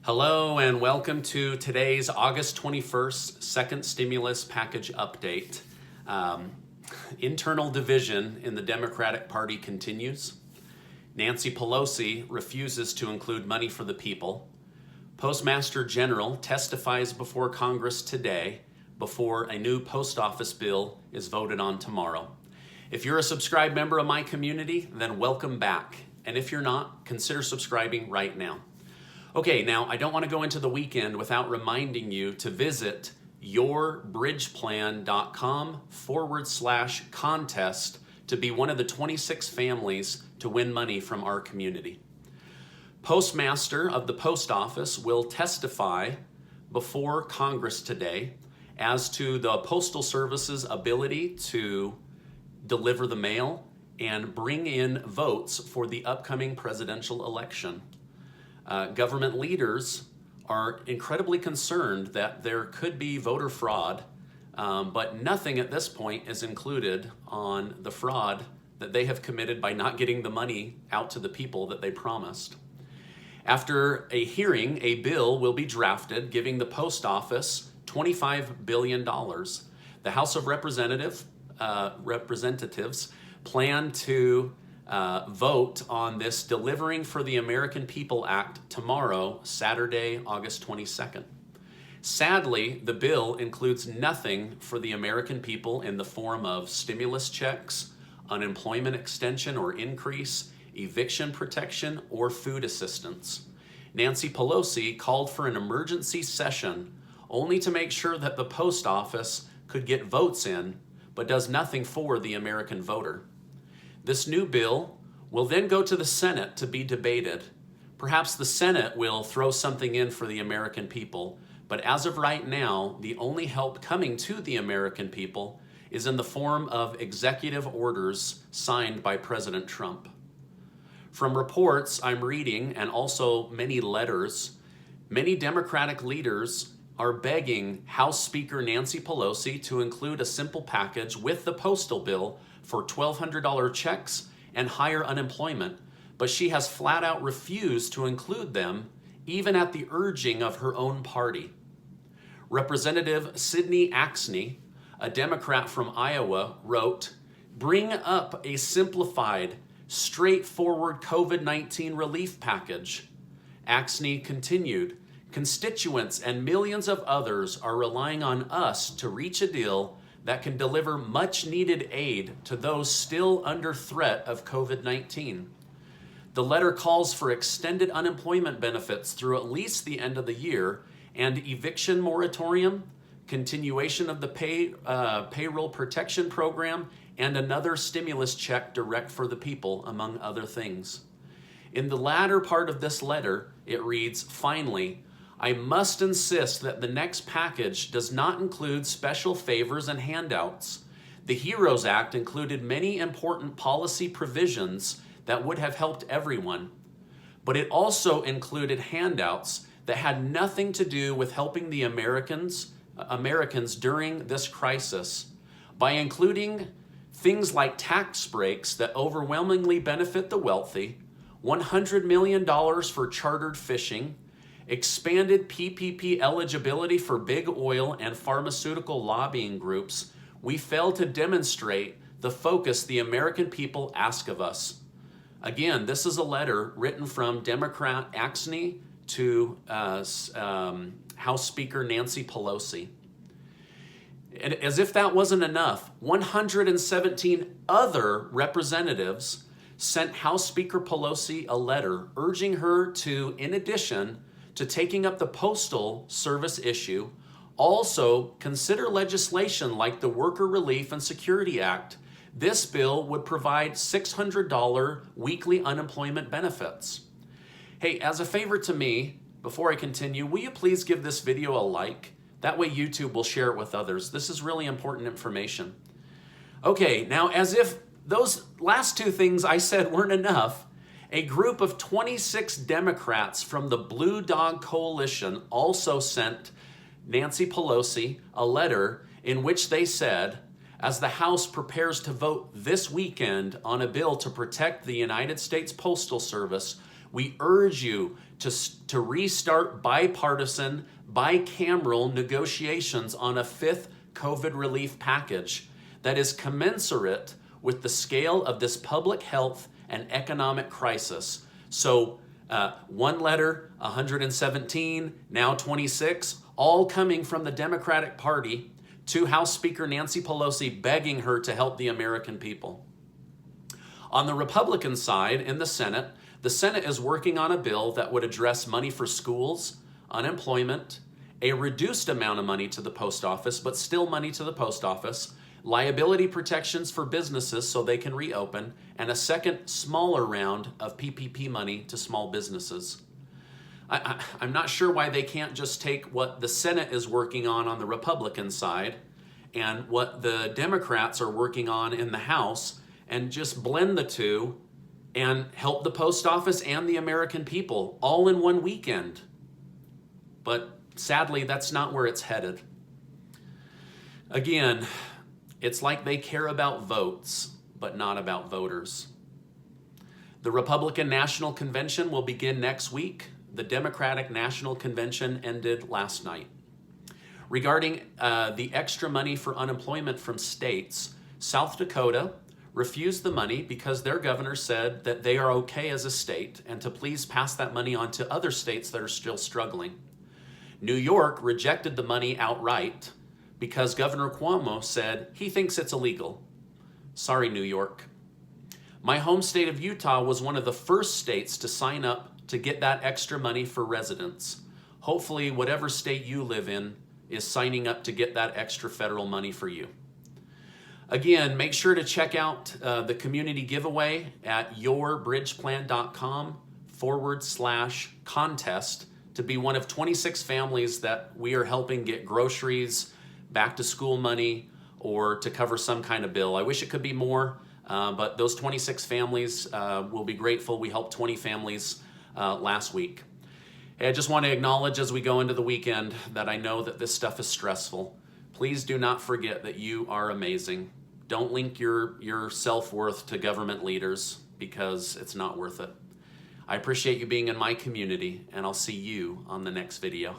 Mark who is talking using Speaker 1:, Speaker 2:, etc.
Speaker 1: Hello and welcome to today's August 21st second stimulus package update. Internal division in the Democratic Party continues. Nancy Pelosi refuses to include money for the people. Postmaster General testifies before Congress today before a new post office bill is voted on tomorrow. If you're a subscribed member of my community, then welcome back. And if you're not, consider subscribing right now. Okay, now I don't want to go into the weekend without reminding you to visit yourbridgeplan.com/contest to be one of the 26 families to win money from our community. Postmaster of the Post Office will testify before Congress today as to the Postal Service's ability to deliver the mail and bring in votes for the upcoming presidential election. Government leaders are incredibly concerned that there could be voter fraud, but nothing at this point is included on the fraud that they have committed by not getting the money out to the people that they promised. After a hearing, a bill will be drafted giving the post office $25 billion. The House of Representatives plan to vote on this Delivering for the American People Act tomorrow, Saturday, August 22nd. Sadly, the bill includes nothing for the American people in the form of stimulus checks, unemployment extension or increase, eviction protection, or food assistance. Nancy Pelosi called for an emergency session only to make sure that the post office could get votes in, but does nothing for the American voter. This new bill will then go to the Senate to be debated. Perhaps the Senate will throw something in for the American people, but as of right now, the only help coming to the American people is in the form of executive orders signed by President Trump. From reports I'm reading and also many letters, many Democratic leaders are begging House Speaker Nancy Pelosi to include a simple package with the postal bill for $1,200 checks and higher unemployment, but she has flat out refused to include them, even at the urging of her own party. Representative Sidney Axne, a Democrat from Iowa, wrote, "Bring up a simplified, straightforward COVID-19 relief package." Axne continued, "Constituents and millions of others are relying on us to reach a deal that can deliver much-needed aid to those still under threat of COVID-19. The letter calls for extended unemployment benefits through at least the end of the year and eviction moratorium, continuation of the payroll protection program, and another stimulus check direct for the people, among other things. In the latter part of this letter, it reads, "Finally, I must insist that the next package does not include special favors and handouts. The HEROES Act included many important policy provisions that would have helped everyone, but it also included handouts that had nothing to do with helping the Americans during this crisis. By including things like tax breaks that overwhelmingly benefit the wealthy, $100 million for chartered fishing, expanded PPP eligibility for big oil and pharmaceutical lobbying groups, we fail to demonstrate the focus the American people ask of us." Again, this is a letter written from Democrat Axne to House Speaker Nancy Pelosi. And as if that wasn't enough, 117 other representatives sent House Speaker Pelosi a letter urging her to, in addition to taking up the Postal Service issue, also consider legislation like the Worker Relief and Security Act. This bill would provide $600 weekly unemployment benefits. Hey, as a favor to me, before I continue, will you please give this video a like? That way YouTube will share it with others. This is really important information. Okay, now as if those last two things I said weren't enough, a group of 26 Democrats from the Blue Dog Coalition also sent Nancy Pelosi a letter in which they said, as the House prepares to vote this weekend on a bill to protect the United States Postal Service, we urge you to restart bipartisan, bicameral negotiations on a fifth COVID relief package that is commensurate with the scale of this public health and economic crisis. So one letter, 117, now 26, all coming from the Democratic Party to House Speaker Nancy Pelosi begging her to help the American people. On the Republican side, in the Senate is working on a bill that would address money for schools, unemployment, a reduced amount of money to the post office, but still money to the post office, liability protections for businesses so they can reopen, and a second smaller round of PPP money to small businesses. I'm not sure why they can't just take what the Senate is working on the Republican side and what the Democrats are working on in the House and just blend the two and help the post office and the American people all in one weekend. But sadly, that's not where it's headed. Again, it's like they care about votes, but not about voters. The Republican National Convention will begin next week. The Democratic National Convention ended last night. Regarding the extra money for unemployment from states, South Dakota refused the money because their governor said that they are okay as a state and to please pass that money on to other states that are still struggling. New York rejected the money outright because Governor Cuomo said he thinks it's illegal. Sorry, New York. My home state of Utah was one of the first states to sign up to get that extra money for residents. Hopefully, whatever state you live in is signing up to get that extra federal money for you. Again, make sure to check out the community giveaway at yourbridgeplan.com/contest to be one of 26 families that we are helping get groceries, back to school money, or to cover some kind of bill. I wish it could be more, but those 26 families will be grateful. We helped 20 families last week. Hey, I just want to acknowledge as we go into the weekend that I know that this stuff is stressful. Please do not forget that you are amazing. Don't link your self-worth to government leaders because it's not worth it. I appreciate you being in my community, and I'll see you on the next video.